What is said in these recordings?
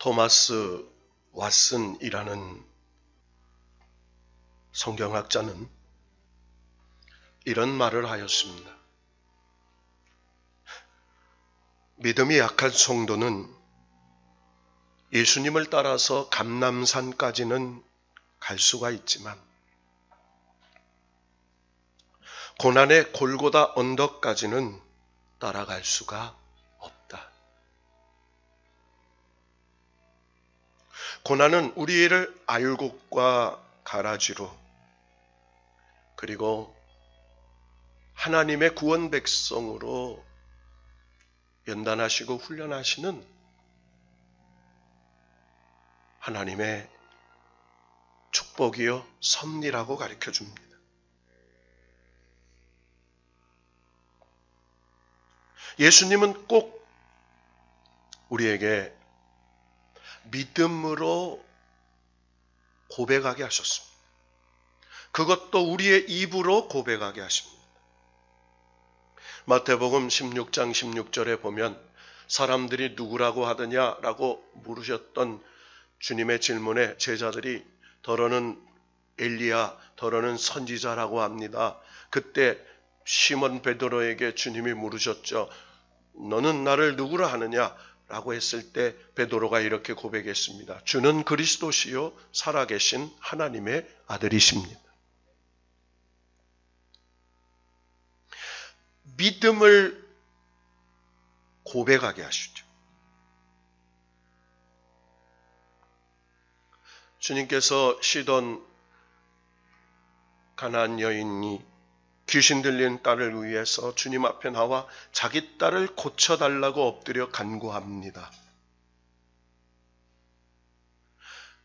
토마스 왓슨이라는 성경학자는 이런 말을 하였습니다. 믿음이 약한 성도는 예수님을 따라서 감람산까지는 갈 수가 있지만 고난의 골고다 언덕까지는 따라갈 수가 없다. 고난은 우리를 알곡과 가라지로 그리고 하나님의 구원 백성으로 연단하시고 훈련하시는 하나님의 축복이요 섭리라고 가르쳐줍니다. 예수님은 꼭 우리에게 믿음으로 고백하게 하셨습니다. 그것도 우리의 입으로 고백하게 하십니다. 마태복음 16장 16절에 보면 사람들이 누구라고 하더냐라고 물으셨던 주님의 질문에 제자들이 더러는 엘리야, 더러는 선지자라고 합니다. 그때 시몬 베드로에게 주님이 물으셨죠. 너는 나를 누구라 하느냐? 라고 했을 때 베드로가 이렇게 고백했습니다. 주는 그리스도시요 살아계신 하나님의 아들이십니다. 믿음을 고백하게 하시죠. 주님께서 시돈 가나안 여인이 귀신 들린 딸을 위해서 주님 앞에 나와 자기 딸을 고쳐달라고 엎드려 간구합니다.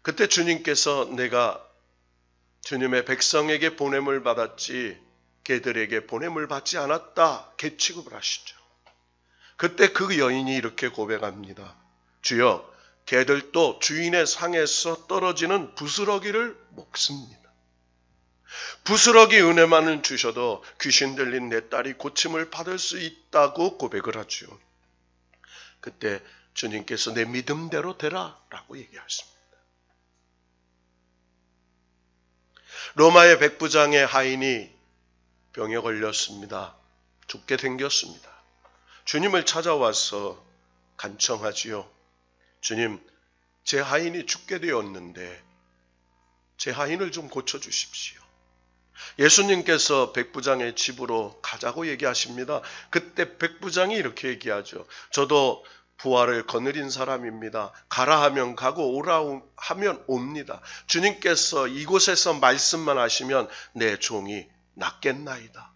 그때 주님께서 내가 주님의 백성에게 보냄을 받았지 개들에게 보냄을 받지 않았다 개취급을 하시죠. 그때 그 여인이 이렇게 고백합니다. 주여, 개들도 주인의 상에서 떨어지는 부스러기를 먹습니다. 부스러기 은혜만은 주셔도 귀신 들린 내 딸이 고침을 받을 수 있다고 고백을 하죠. 그때 주님께서 내 믿음대로 되라 라고 얘기하십니다. 로마의 백부장의 하인이 병에 걸렸습니다. 죽게 생겼습니다. 주님을 찾아와서 간청하지요. 주님, 제 하인이 죽게 되었는데 제 하인을 좀 고쳐주십시오. 예수님께서 백부장의 집으로 가자고 얘기하십니다. 그때 백부장이 이렇게 얘기하죠. 저도 부활을 거느린 사람입니다. 가라 하면 가고 오라 하면 옵니다. 주님께서 이곳에서 말씀만 하시면 내 종이 낫겠나이다.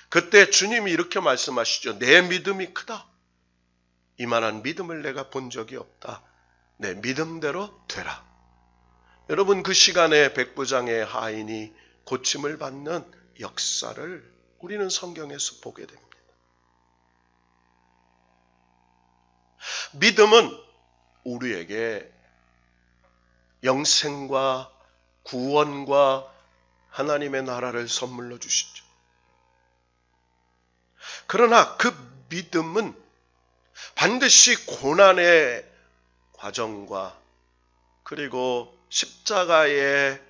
그때 주님이 이렇게 말씀하시죠. 내 믿음이 크다. 이만한 믿음을 내가 본 적이 없다. 내 믿음대로 되라. 여러분, 그 시간에 백부장의 하인이 고침을 받는 역사를 우리는 성경에서 보게 됩니다. 믿음은 우리에게 영생과 구원과 하나님의 나라를 선물로 주시죠. 그러나 그 믿음은 반드시 고난의 과정과 그리고 십자가의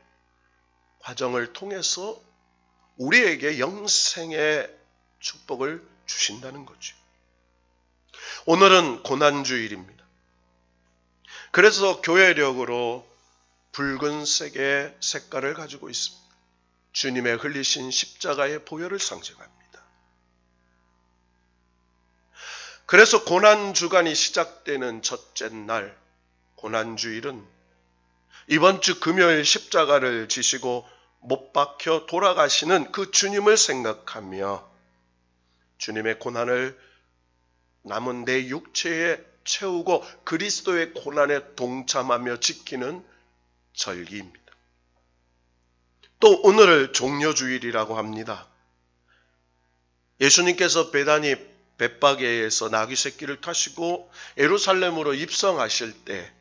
과정을 통해서 우리에게 영생의 축복을 주신다는 거죠. 오늘은 고난주일입니다. 그래서 교회력으로 붉은색의 색깔을 가지고 있습니다. 주님의 흘리신 십자가의 보혈을 상징합니다. 그래서 고난주간이 시작되는 첫째 날, 고난주일은 이번 주 금요일 십자가를 지시고 못 박혀 돌아가시는 그 주님을 생각하며 주님의 고난을 남은 내 육체에 채우고 그리스도의 고난에 동참하며 지키는 절기입니다. 또 오늘을 종려주일이라고 합니다. 예수님께서 베다니 벳바게에서 나귀 새끼를 타시고 예루살렘으로 입성하실 때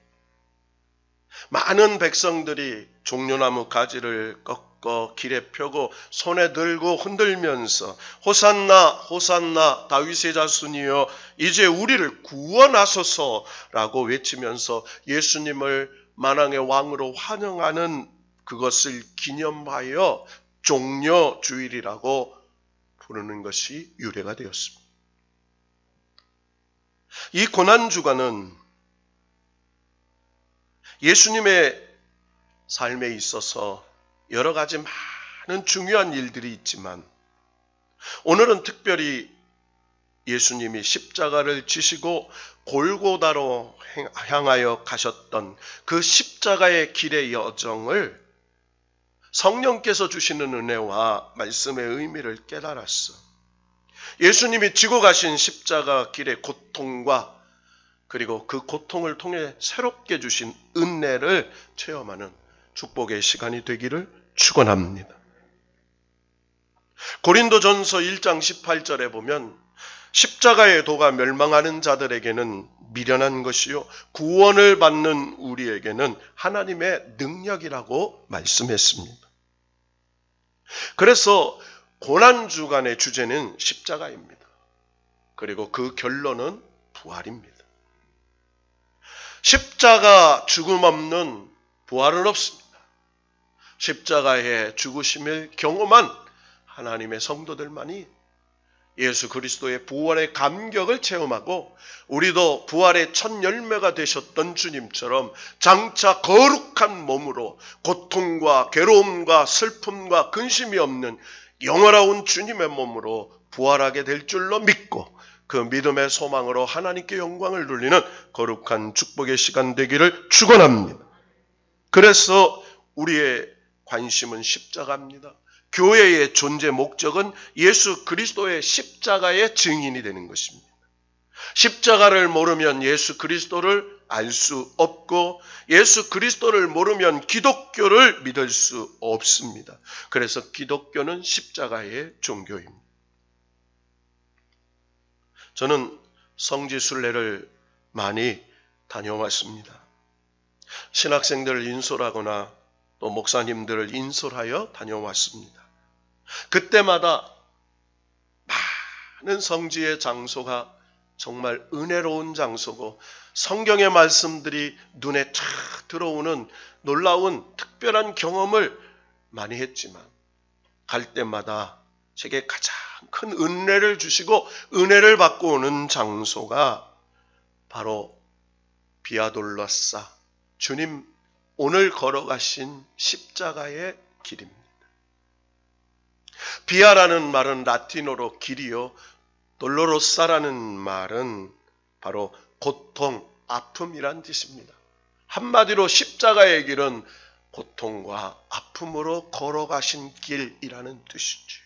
많은 백성들이 종려나무 가지를 꺾어 길에 펴고 손에 들고 흔들면서 호산나 호산나 다윗의 자손이여 이제 우리를 구원하소서라고 외치면서 예수님을 만왕의 왕으로 환영하는 그것을 기념하여 종려주일이라고 부르는 것이 유래가 되었습니다. 이 고난주간은 예수님의 삶에 있어서 여러 가지 많은 중요한 일들이 있지만 오늘은 특별히 예수님이 십자가를 지시고 골고다로 향하여 가셨던 그 십자가의 길의 여정을 성령께서 주시는 은혜와 말씀의 의미를 깨달았어. 예수님이 지고 가신 십자가 길의 고통과 그리고 그 고통을 통해 새롭게 주신 은혜를 체험하는 축복의 시간이 되기를 축원합니다. 고린도전서 1장 18절에 보면 십자가의 도가 멸망하는 자들에게는 미련한 것이요 구원을 받는 우리에게는 하나님의 능력이라고 말씀했습니다. 그래서 고난주간의 주제는 십자가입니다. 그리고 그 결론은 부활입니다. 십자가 죽음 없는 부활은 없습니다. 십자가의 죽으심을 경험한 하나님의 성도들만이 예수 그리스도의 부활의 감격을 체험하고 우리도 부활의 첫 열매가 되셨던 주님처럼 장차 거룩한 몸으로 고통과 괴로움과 슬픔과 근심이 없는 영원하운 주님의 몸으로 부활하게 될 줄로 믿고 그 믿음의 소망으로 하나님께 영광을 돌리는 거룩한 축복의 시간 되기를 축원합니다. 그래서 우리의 관심은 십자가입니다. 교회의 존재 목적은 예수 그리스도의 십자가의 증인이 되는 것입니다. 십자가를 모르면 예수 그리스도를 알 수 없고 예수 그리스도를 모르면 기독교를 믿을 수 없습니다. 그래서 기독교는 십자가의 종교입니다. 저는 성지순례를 많이 다녀왔습니다. 신학생들을 인솔하거나 또 목사님들을 인솔하여 다녀왔습니다. 그때마다 많은 성지의 장소가 정말 은혜로운 장소고 성경의 말씀들이 눈에 쫙 들어오는 놀라운 특별한 경험을 많이 했지만 갈 때마다 제게 가장 큰 은혜를 주시고 은혜를 받고 오는 장소가 바로 비아돌로사 주님 오늘 걸어가신 십자가의 길입니다. 비아라는 말은 라틴어로 길이요 돌로로사라는 말은 바로 고통, 아픔이란 뜻입니다. 한마디로 십자가의 길은 고통과 아픔으로 걸어가신 길이라는 뜻이지요.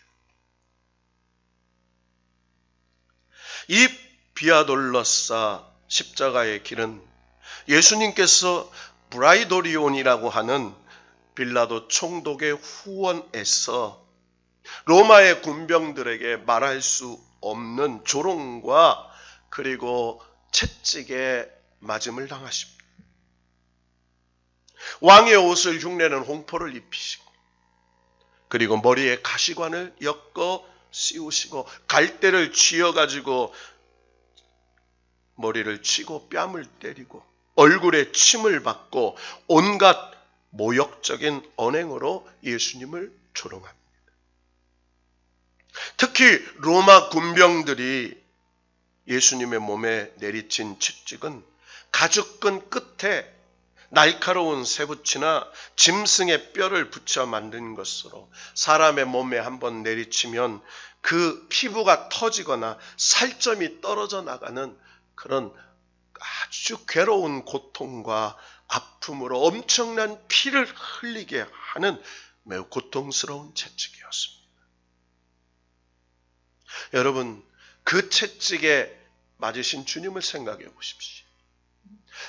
이 비아돌로사 십자가의 길은 예수님께서 브라이도리온이라고 하는 빌라도 총독의 후원에서 로마의 군병들에게 말할 수 없는 조롱과 그리고 채찍에 맞음을 당하십니다. 왕의 옷을 흉내는 홍포를 입히시고 그리고 머리에 가시관을 엮어 씌우시고 갈대를 쥐어가지고 머리를 치고 뺨을 때리고 얼굴에 침을 받고 온갖 모욕적인 언행으로 예수님을 조롱합니다. 특히 로마 군병들이 예수님의 몸에 내리친 채찍은 가죽끈 끝에 날카로운 쇠붙이나 짐승의 뼈를 붙여 만든 것으로 사람의 몸에 한번 내리치면 그 피부가 터지거나 살점이 떨어져 나가는 그런 아주 괴로운 고통과 아픔으로 엄청난 피를 흘리게 하는 매우 고통스러운 채찍이었습니다. 여러분, 그 채찍에 맞으신 주님을 생각해 보십시오.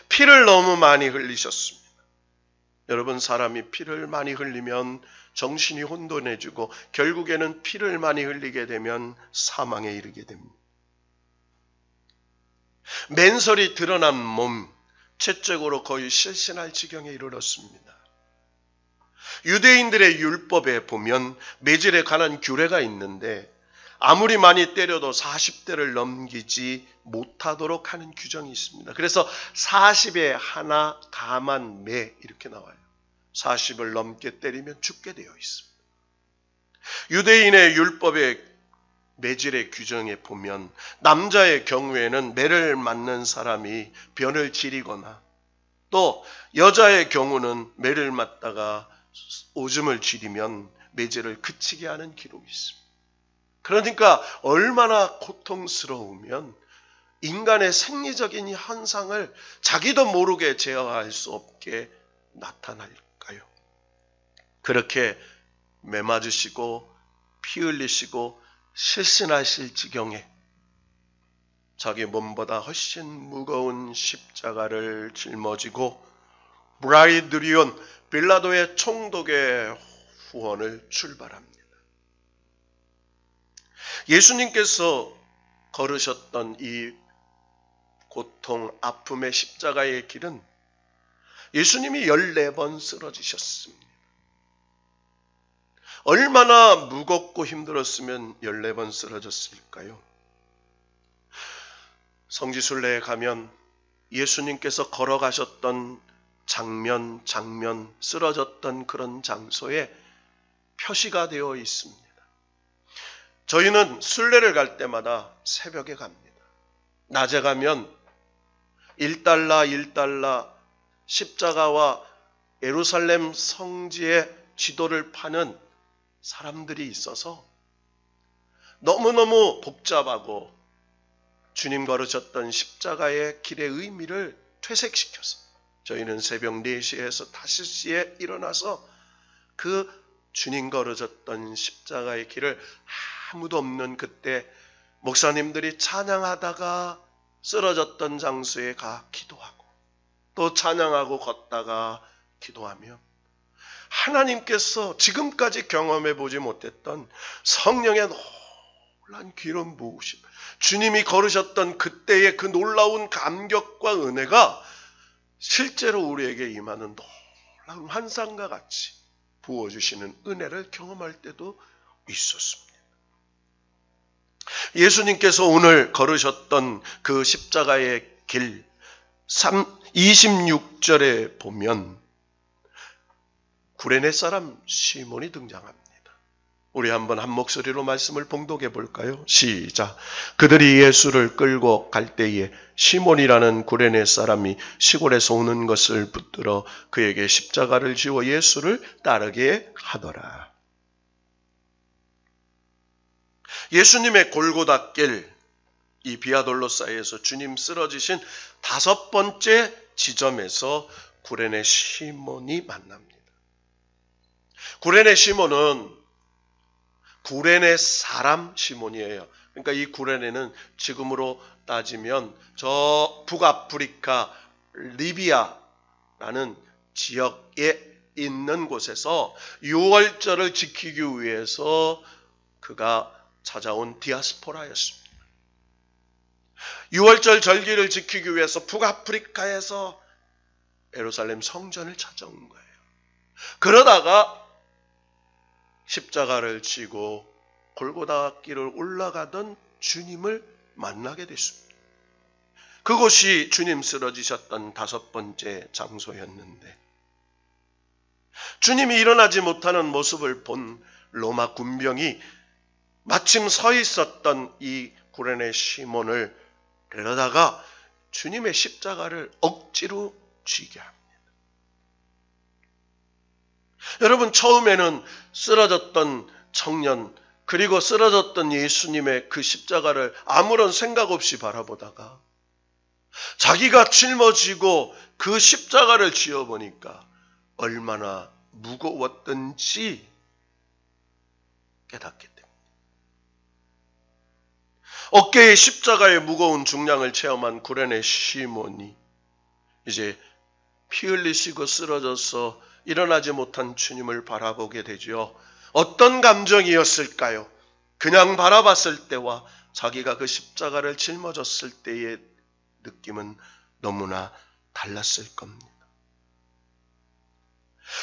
피를 너무 많이 흘리셨습니다. 여러분, 사람이 피를 많이 흘리면 정신이 혼돈해지고 결국에는 피를 많이 흘리게 되면 사망에 이르게 됩니다. 맨설이 드러난 몸, 채찍으로 거의 실신할 지경에 이르렀습니다. 유대인들의 율법에 보면 매질에 관한 규례가 있는데 아무리 많이 때려도 40대를 넘기지 못하도록 하는 규정이 있습니다. 그래서 40에 하나 가만 매 이렇게 나와요. 40을 넘게 때리면 죽게 되어 있습니다. 유대인의 율법의 매질의 규정에 보면 남자의 경우에는 매를 맞는 사람이 변을 지리거나 또 여자의 경우는 매를 맞다가 오줌을 지리면 매질을 그치게 하는 기록이 있습니다. 그러니까 얼마나 고통스러우면 인간의 생리적인 현상을 자기도 모르게 제어할 수 없게 나타날까요? 그렇게 매 맞으시고 피 흘리시고 실신하실 지경에 자기 몸보다 훨씬 무거운 십자가를 짊어지고 브라이드리온 빌라도의 총독의 후원을 출발합니다. 예수님께서 걸으셨던 이 고통, 아픔의 십자가의 길은 예수님이 14번 쓰러지셨습니다. 얼마나 무겁고 힘들었으면 14번 쓰러졌을까요? 성지순례에 가면 예수님께서 걸어가셨던 장면, 쓰러졌던 그런 장소에 표시가 되어 있습니다. 저희는 순례를 갈 때마다 새벽에 갑니다. 낮에 가면 1달러 십자가와 예루살렘 성지의 지도를 파는 사람들이 있어서 너무너무 복잡하고 주님 걸으셨던 십자가의 길의 의미를 퇴색시켜서 저희는 새벽 4시에서 5시에 일어나서 그 주님 걸으셨던 십자가의 길을 아무도 없는 그때 목사님들이 찬양하다가 쓰러졌던 장소에 가 기도하고 또 찬양하고 걷다가 기도하며 하나님께서 지금까지 경험해 보지 못했던 성령의 놀라운 기름 부으심, 주님이 걸으셨던 그때의 그 놀라운 감격과 은혜가 실제로 우리에게 임하는 놀라운 환상과 같이 부어주시는 은혜를 경험할 때도 있었습니다. 예수님께서 오늘 걸으셨던 그 십자가의 길 26절에 보면 구레네 사람 시몬이 등장합니다. 우리 한번 한 목소리로 말씀을 봉독해 볼까요? 시작. 그들이 예수를 끌고 갈 때에 시몬이라는 구레네 사람이 시골에서 오는 것을 붙들어 그에게 십자가를 지워 예수를 따르게 하더라. 예수님의 골고다 길, 이 비아돌로사에서 주님 쓰러지신 5번째 지점에서 구레네 시몬이 만납니다. 구레네 시몬은 구레네 사람 시몬이에요. 그러니까 이 구레네는 지금으로 따지면 저 북아프리카 리비아라는 지역에 있는 곳에서 유월절을 지키기 위해서 그가 찾아온 디아스포라였습니다. 유월절 절기를 지키기 위해서 북아프리카에서 예루살렘 성전을 찾아온 거예요. 그러다가 십자가를 지고 골고다 길을 올라가던 주님을 만나게 됐습니다. 그곳이 주님 쓰러지셨던 5번째 장소였는데 주님이 일어나지 못하는 모습을 본 로마 군병이 마침 서 있었던 이 구레네 시몬을 데려다가 주님의 십자가를 억지로 쥐게 합니다. 여러분, 처음에는 쓰러졌던 청년 그리고 쓰러졌던 예수님의 그 십자가를 아무런 생각 없이 바라보다가 자기가 짊어지고 그 십자가를 지어보니까 얼마나 무거웠던지 깨닫게 됩니다. 어깨에 십자가의 무거운 중량을 체험한 구레네 시몬이 이제 피 흘리시고 쓰러져서 일어나지 못한 주님을 바라보게 되죠. 어떤 감정이었을까요? 그냥 바라봤을 때와 자기가 그 십자가를 짊어졌을 때의 느낌은 너무나 달랐을 겁니다.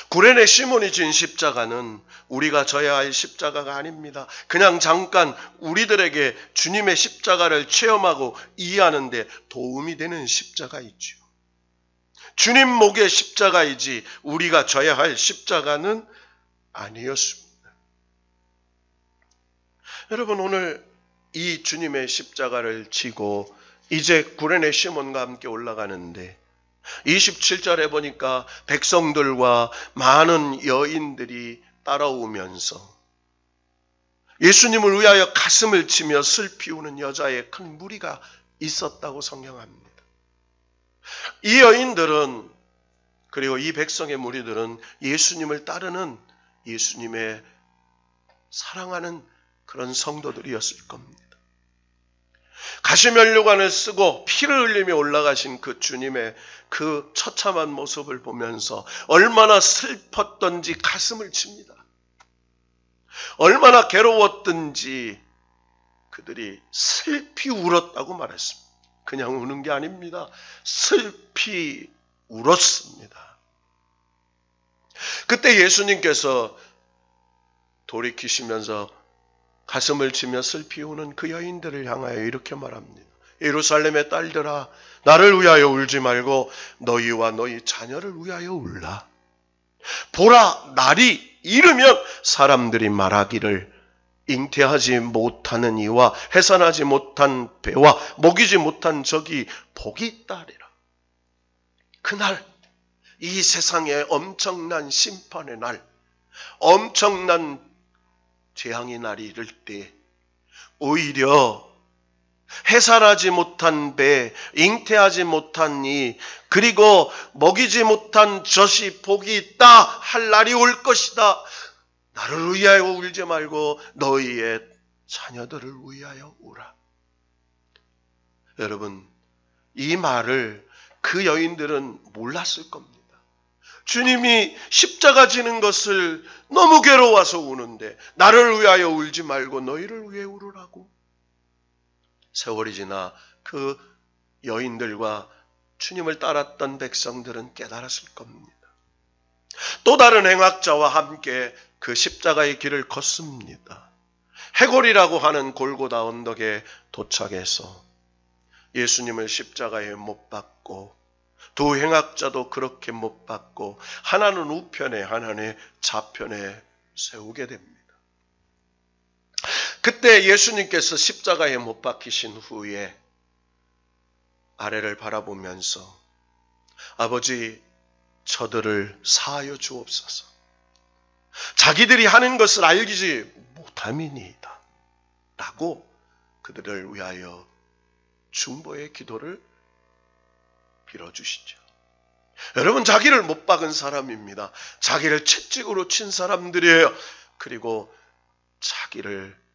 구레네 시몬이 진 십자가는 우리가 져야 할 십자가가 아닙니다. 그냥 잠깐 우리들에게 주님의 십자가를 체험하고 이해하는 데 도움이 되는 십자가이지요. 주님 목의 십자가이지 우리가 져야 할 십자가는 아니었습니다. 여러분, 오늘 이 주님의 십자가를 지고 이제 구레네 시몬과 함께 올라가는데 27절에 보니까 백성들과 많은 여인들이 따라오면서 예수님을 위하여 가슴을 치며 슬피 우는 여자의 큰 무리가 있었다고 성경합니다. 이 여인들은, 그리고 이 백성의 무리들은 예수님을 따르는, 예수님의 사랑하는 그런 성도들이었을 겁니다. 가시면류관을 쓰고 피를 흘리며 올라가신 그 주님의 그 처참한 모습을 보면서 얼마나 슬펐던지 가슴을 칩니다. 얼마나 괴로웠던지 그들이 슬피 울었다고 말했습니다. 그냥 우는 게 아닙니다. 슬피 울었습니다. 그때 예수님께서 돌이키시면서 가슴을 치며 슬피 우는 그 여인들을 향하여 이렇게 말합니다. 예루살렘의 딸들아, 나를 위하여 울지 말고 너희와 너희 자녀를 위하여 울라. 보라, 날이 이르면 사람들이 말하기를 잉태하지 못하는 이와 해산하지 못한 배와 먹이지 못한 적이 복이 있다리라. 그날, 이 세상의 엄청난 심판의 날, 엄청난 재앙의 날이 이를 때 오히려 해산하지 못한 배, 잉태하지 못한 이, 그리고 먹이지 못한 젖이 복이 있다 할 날이 올 것이다. 나를 위하여 울지 말고 너희의 자녀들을 위하여 울라. 여러분, 이 말을 그 여인들은 몰랐을 겁니다. 주님이 십자가 지는 것을 너무 괴로워서 우는데 나를 위하여 울지 말고 너희를 위해 울으라고. 세월이 지나 그 여인들과 주님을 따랐던 백성들은 깨달았을 겁니다. 또 다른 행악자와 함께 그 십자가의 길을 걷습니다. 해골이라고 하는 골고다 언덕에 도착해서 예수님을 십자가에 못 박고 두 행악자도 그렇게 못 박고 하나는 우편에 하나는 좌편에 세우게 됩니다. 그때 예수님께서 십자가에 못 박히신 후에 아래를 바라보면서 아버지, 저들을 사하여 주옵소서. 자기들이 하는 것을 알지 못함이니이다 라고 그들을 위하여 중보의 기도를 빌어주시죠. 여러분, 자기를 못 박은 사람입니다. 자기를 채찍으로 친 사람들이에요. 그리고 자기를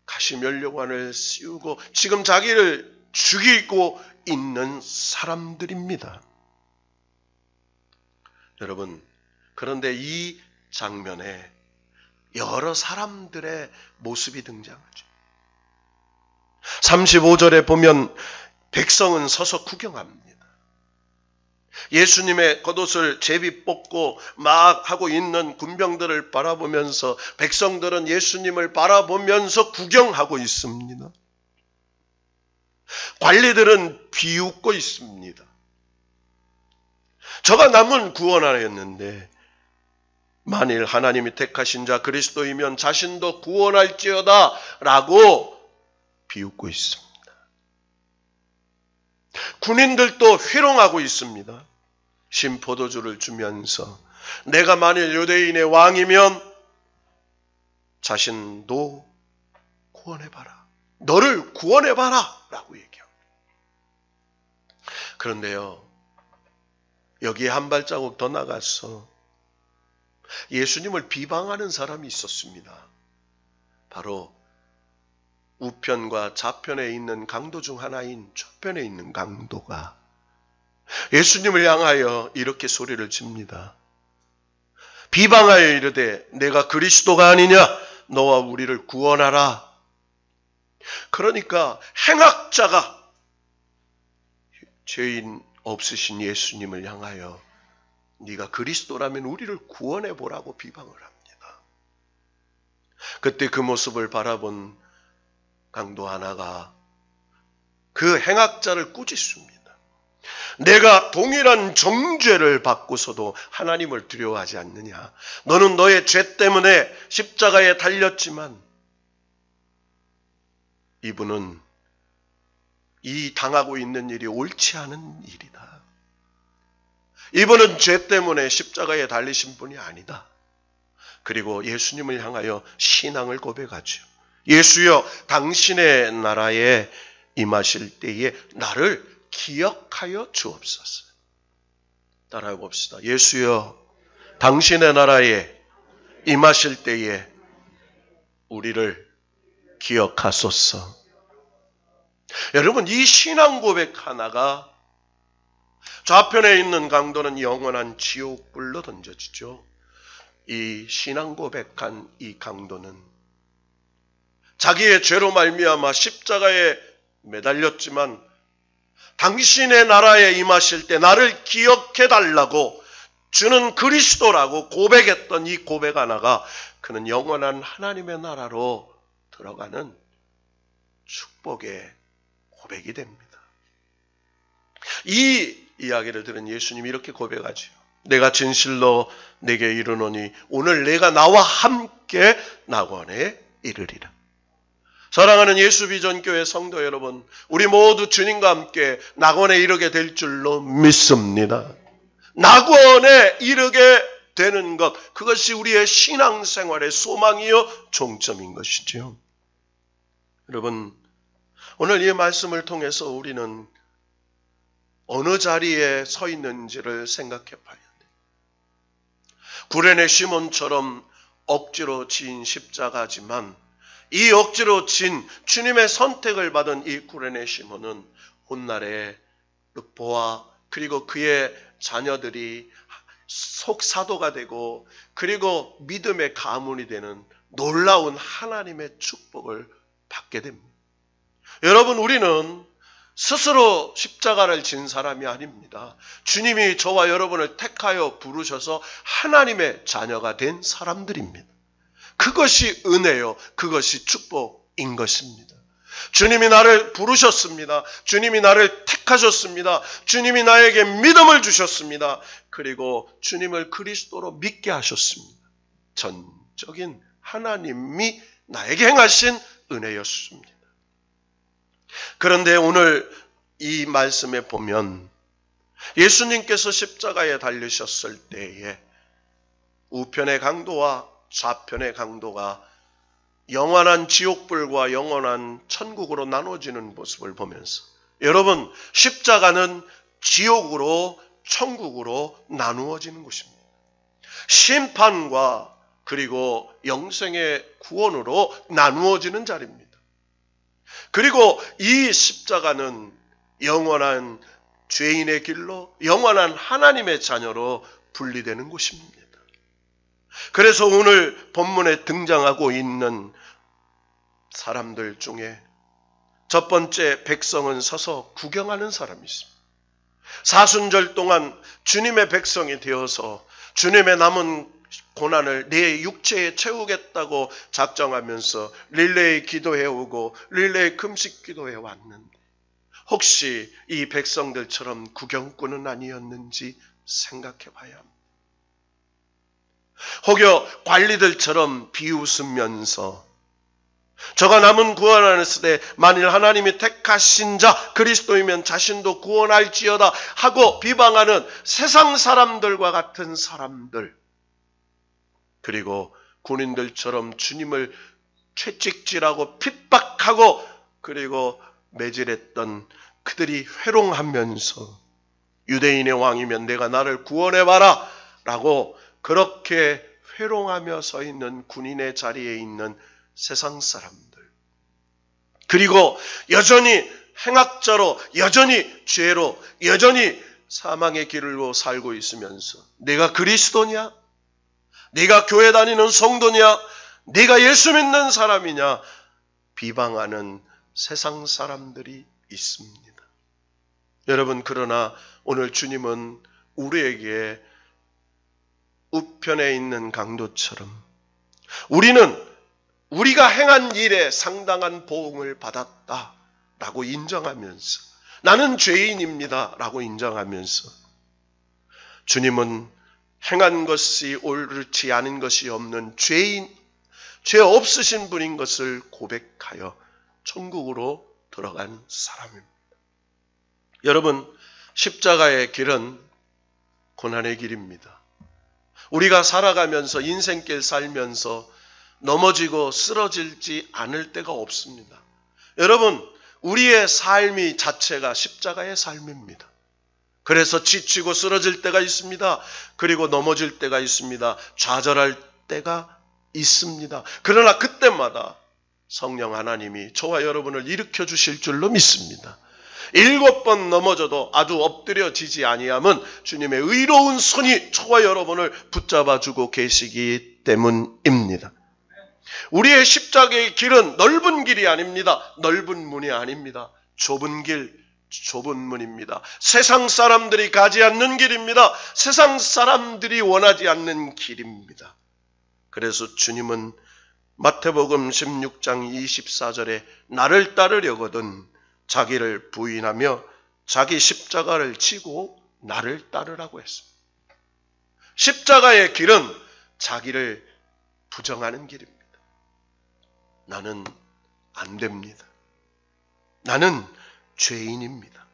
가시면류관을 씌우고 지금 자기를 죽이고 있는 사람들입니다. 여러분, 그런데 이 장면에 여러 사람들의 모습이 등장하죠. 35절에 보면 백성은 서서 구경합니다. 예수님의 겉옷을 제비 뽑고 막 하고 있는 군병들을 바라보면서 백성들은 예수님을 바라보면서 구경하고 있습니다. 관리들은 비웃고 있습니다. 저가 남은 구원하였는데 만일 하나님이 택하신 자 그리스도이면 자신도 구원할지어다 라고 비웃고 있습니다. 군인들도 회롱하고 있습니다. 신포도주를 주면서 내가 만일 유대인의 왕이면 자신도 구원해봐라. 너를 구원해봐라 라고 얘기합니다. 그런데요, 여기에 한 발자국 더 나가서 예수님을 비방하는 사람이 있었습니다. 바로 우편과 좌편에 있는 강도 중 하나인 좌편에 있는 강도가 예수님을 향하여 이렇게 소리를 칩니다. 비방하여 이르되 내가 그리스도가 아니냐? 너와 우리를 구원하라. 그러니까 행악자가 죄인 없으신 예수님을 향하여 네가 그리스도라면 우리를 구원해 보라고 비방을 합니다. 그때 그 모습을 바라본 강도 하나가 그 행악자를 꾸짖습니다. 내가 동일한 정죄를 받고서도 하나님을 두려워하지 않느냐? 너는 너의 죄 때문에 십자가에 달렸지만 이분은 이 당하고 있는 일이 옳지 않은 일이다. 이분은 죄 때문에 십자가에 달리신 분이 아니다. 그리고 예수님을 향하여 신앙을 고백하죠. 예수여, 당신의 나라에 임하실 때에 나를 기억하여 주옵소서. 따라해 봅시다. 예수여, 당신의 나라에 임하실 때에 우리를 기억하소서. 여러분, 이 신앙 고백 하나가 좌편에 있는 강도는 영원한 지옥불로 던져지죠. 이 신앙 고백한 이 강도는 자기의 죄로 말미암아 십자가에 매달렸지만 당신의 나라에 임하실 때 나를 기억해 달라고 주는 그리스도라고 고백했던 이 고백 하나가 그는 영원한 하나님의 나라로 들어가는 축복의 고백이 됩니다. 이 이야기를 들은 예수님이 이렇게 고백하죠. 내가 진실로 내게 이르노니 오늘 내가 나와 함께 낙원에 이르리라. 사랑하는 예수비전교회 성도 여러분, 우리 모두 주님과 함께 낙원에 이르게 될 줄로 믿습니다. 낙원에 이르게 되는 것, 그것이 우리의 신앙생활의 소망이요 종점인 것이죠. 여러분, 오늘 이 말씀을 통해서 우리는 어느 자리에 서 있는지를 생각해 봐야 돼요. 구레네 시몬처럼 억지로 지은 십자가지만 이 억지로 진 주님의 선택을 받은 이 구레네 시몬은 훗날에 르포와 그리고 그의 자녀들이 속사도가 되고 그리고 믿음의 가문이 되는 놀라운 하나님의 축복을 받게 됩니다. 여러분, 우리는 스스로 십자가를 진 사람이 아닙니다. 주님이 저와 여러분을 택하여 부르셔서 하나님의 자녀가 된 사람들입니다. 그것이 은혜요, 그것이 축복인 것입니다. 주님이 나를 부르셨습니다. 주님이 나를 택하셨습니다. 주님이 나에게 믿음을 주셨습니다. 그리고 주님을 그리스도로 믿게 하셨습니다. 전적인 하나님이 나에게 행하신 은혜였습니다. 그런데 오늘 이 말씀에 보면 예수님께서 십자가에 달리셨을 때에 우편의 강도와 좌편의 강도가 영원한 지옥불과 영원한 천국으로 나눠지는 모습을 보면서 여러분, 십자가는 지옥으로 천국으로 나누어지는 것입니다. 심판과 그리고 영생의 구원으로 나누어지는 자리입니다. 그리고 이 십자가는 영원한 죄인의 길로 영원한 하나님의 자녀로 분리되는 곳입니다. 그래서 오늘 본문에 등장하고 있는 사람들 중에 첫 번째 백성은 서서 구경하는 사람이 있습니다. 사순절 동안 주님의 백성이 되어서 주님의 남은 고난을 내 육체에 채우겠다고 작정하면서 릴레이 기도해오고 릴레이 금식 기도해 왔는데 혹시 이 백성들처럼 구경꾼은 아니었는지 생각해 봐야 합니다. 혹여 관리들처럼 비웃으면서 저가 남은 구원하는 때 만일 하나님이 택하신 자 그리스도이면 자신도 구원할지어다 하고 비방하는 세상 사람들과 같은 사람들, 그리고 군인들처럼 주님을 채찍질하고 핍박하고 그리고 매질했던 그들이 회롱하면서 유대인의 왕이면 내가 나를 구원해봐라 라고 그렇게 회롱하며 서 있는 군인의 자리에 있는 세상 사람들, 그리고 여전히 행악자로 여전히 죄로 여전히 사망의 길로 살고 있으면서 내가 그리스도냐? 네가 교회 다니는 성도냐? 네가 예수 믿는 사람이냐? 비방하는 세상 사람들이 있습니다. 여러분, 그러나 오늘 주님은 우리에게 우편에 있는 강도처럼 우리는 우리가 행한 일에 상당한 보응을 받았다라고 인정하면서, 나는 죄인입니다 라고 인정하면서, 주님은 행한 것이 옳지 않은 것이 없는 죄 없으신 분인 것을 고백하여 천국으로 들어간 사람입니다. 여러분, 십자가의 길은 고난의 길입니다. 우리가 살아가면서, 인생길 살면서 넘어지고 쓰러지지 않을 때가 없습니다. 여러분, 우리의 삶이 자체가 십자가의 삶입니다. 그래서 지치고 쓰러질 때가 있습니다. 그리고 넘어질 때가 있습니다. 좌절할 때가 있습니다. 그러나 그때마다 성령 하나님이 저와 여러분을 일으켜 주실 줄로 믿습니다. 7번 넘어져도 아주 엎드려지지 아니함은 주님의 의로운 손이 저와 여러분을 붙잡아주고 계시기 때문입니다. 우리의 십자가의 길은 넓은 길이 아닙니다. 넓은 문이 아닙니다. 좁은 길, 좁은 문입니다. 세상 사람들이 가지 않는 길입니다. 세상 사람들이 원하지 않는 길입니다. 그래서 주님은 마태복음 16장 24절에 나를 따르려거든 자기를 부인하며 자기 십자가를 지고 나를 따르라고 했습니다. 십자가의 길은 자기를 부정하는 길입니다. 나는 안 됩니다. 나는 죄인입니다.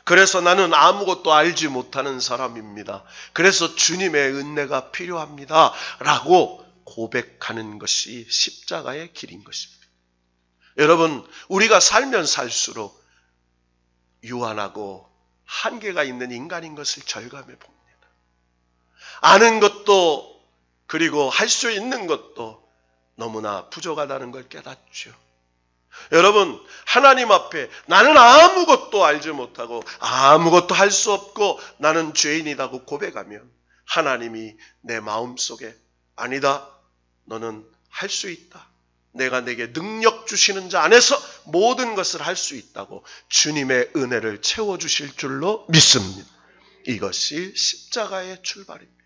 그래서 나는 아무것도 알지 못하는 사람입니다. 그래서 주님의 은혜가 필요합니다 라고 고백하는 것이 십자가의 길인 것입니다. 여러분, 우리가 살면 살수록 유한하고 한계가 있는 인간인 것을 절감해 봅니다. 아는 것도 그리고 할 수 있는 것도 너무나 부족하다는 걸 깨닫죠. 여러분, 하나님 앞에 나는 아무것도 알지 못하고 아무것도 할 수 없고 나는 죄인이라고 고백하면 하나님이 내 마음속에 아니다, 너는 할 수 있다. 내가 내게 능력 주시는 자 안에서 모든 것을 할 수 있다고 주님의 은혜를 채워주실 줄로 믿습니다. 이것이 십자가의 출발입니다.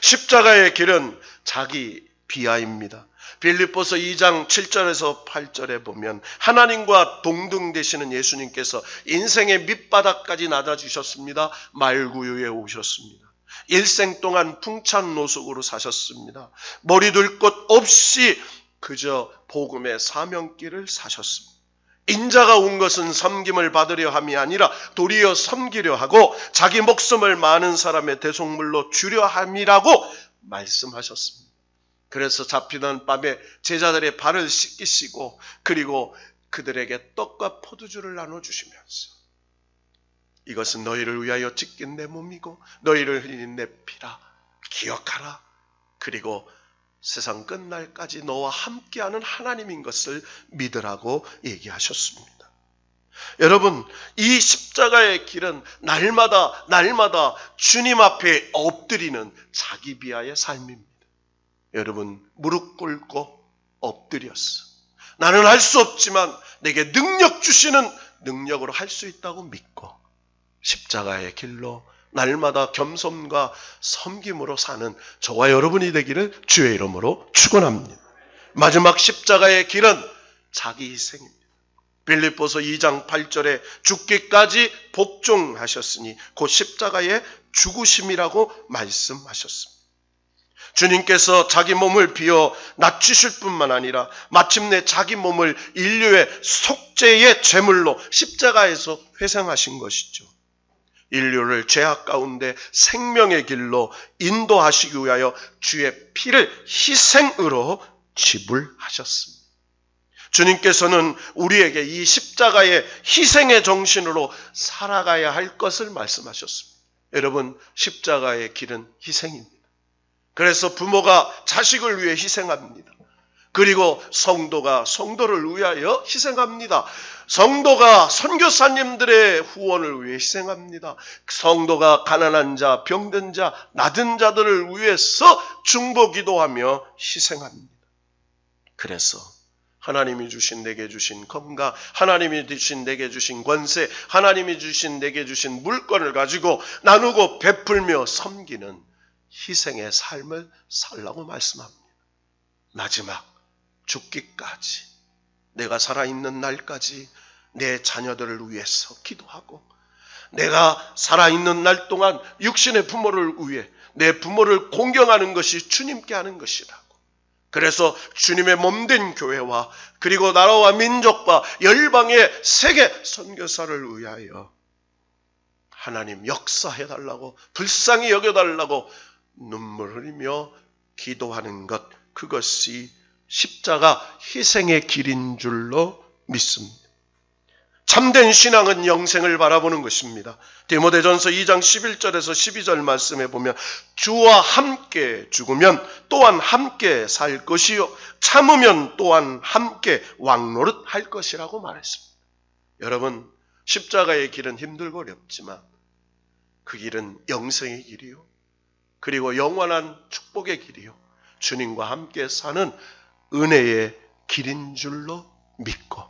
십자가의 길은 자기 비하입니다. 빌립보서 2장 7절에서 8절에 보면 하나님과 동등되시는 예수님께서 인생의 밑바닥까지 낮아지셨습니다. 말구유에 오셨습니다. 일생 동안 풍찬노숙으로 사셨습니다. 머리둘 곳 없이 그저 복음의 사명길을 사셨습니다. 인자가 온 것은 섬김을 받으려 함이 아니라 도리어 섬기려 하고 자기 목숨을 많은 사람의 대속물로 주려 함이라고 말씀하셨습니다. 그래서 잡히던 밤에 제자들의 발을 씻기시고 그리고 그들에게 떡과 포도주를 나눠주시면서 이것은 너희를 위하여 찢긴 내 몸이고 너희를 흘린 내 피라, 기억하라. 그리고 세상 끝날까지 너와 함께하는 하나님인 것을 믿으라고 얘기하셨습니다. 여러분, 이 십자가의 길은 날마다 주님 앞에 엎드리는 자기 비하의 삶입니다. 여러분, 무릎 꿇고 엎드렸어. 나는 할 수 없지만 내게 능력 주시는 능력으로 할 수 있다고 믿고 십자가의 길로 날마다 겸손과 섬김으로 사는 저와 여러분이 되기를 주의 이름으로 축원합니다. 마지막 십자가의 길은 자기 희생입니다. 빌립보서 2장 8절에 죽기까지 복종하셨으니 곧 십자가의 죽으심이라고 말씀하셨습니다. 주님께서 자기 몸을 비워 낮추실 뿐만 아니라 마침내 자기 몸을 인류의 속죄의 제물로 십자가에서 회상하신 것이죠. 인류를 죄악 가운데 생명의 길로 인도하시기 위하여 주의 피를 희생으로 지불하셨습니다. 주님께서는 우리에게 이 십자가의 희생의 정신으로 살아가야 할 것을 말씀하셨습니다. 여러분, 십자가의 길은 희생입니다. 그래서 부모가 자식을 위해 희생합니다. 그리고 성도가 성도를 위하여 희생합니다. 성도가 선교사님들의 후원을 위해 희생합니다. 성도가 가난한 자, 병든 자, 낮은 자들을 위해서 중보 기도하며 희생합니다. 그래서 하나님이 주신 내게 주신 건강, 하나님이 주신 내게 주신 권세, 하나님이 주신 내게 주신 물건을 가지고 나누고 베풀며 섬기는 희생의 삶을 살라고 말씀합니다. 마지막 죽기까지, 내가 살아있는 날까지 내 자녀들을 위해서 기도하고, 내가 살아있는 날 동안 육신의 부모를 위해 내 부모를 공경하는 것이 주님께 하는 것이라고. 그래서 주님의 몸된 교회와 그리고 나라와 민족과 열방의 세계 선교사를 위하여 하나님 역사해달라고, 불쌍히 여겨달라고 눈물 흘리며 기도하는 것, 그것이 십자가 희생의 길인 줄로 믿습니다. 참된 신앙은 영생을 바라보는 것입니다. 디모데전서 2장 11절에서 12절 말씀에 보면 주와 함께 죽으면 또한 함께 살 것이요 참으면 또한 함께 왕노릇할 것이라고 말했습니다. 여러분, 십자가의 길은 힘들고 어렵지만 그 길은 영생의 길이요, 그리고 영원한 축복의 길이요, 주님과 함께 사는 은혜의 길인 줄로 믿고,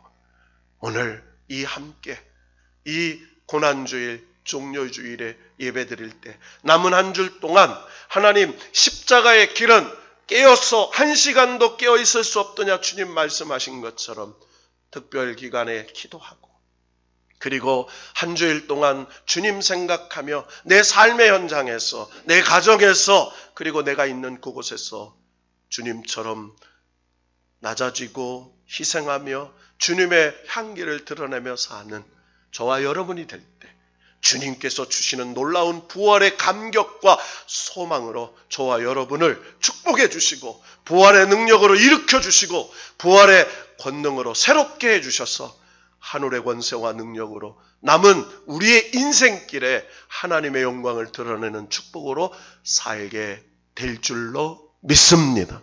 오늘 이 함께 이 고난주일, 종료주일에 예배드릴 때 남은 한 줄 동안 하나님, 십자가의 길은 깨어서 한 시간도 깨어 있을 수 없더냐 주님 말씀하신 것처럼 특별 기간에 기도하고, 그리고 한 주일 동안 주님 생각하며 내 삶의 현장에서, 내 가정에서, 그리고 내가 있는 그곳에서 주님처럼 낮아지고 희생하며 주님의 향기를 드러내며 사는 저와 여러분이 될 때, 주님께서 주시는 놀라운 부활의 감격과 소망으로 저와 여러분을 축복해 주시고, 부활의 능력으로 일으켜 주시고, 부활의 권능으로 새롭게 해 주셔서 하늘의 권세와 능력으로 남은 우리의 인생길에 하나님의 영광을 드러내는 축복으로 살게 될 줄로 믿습니다.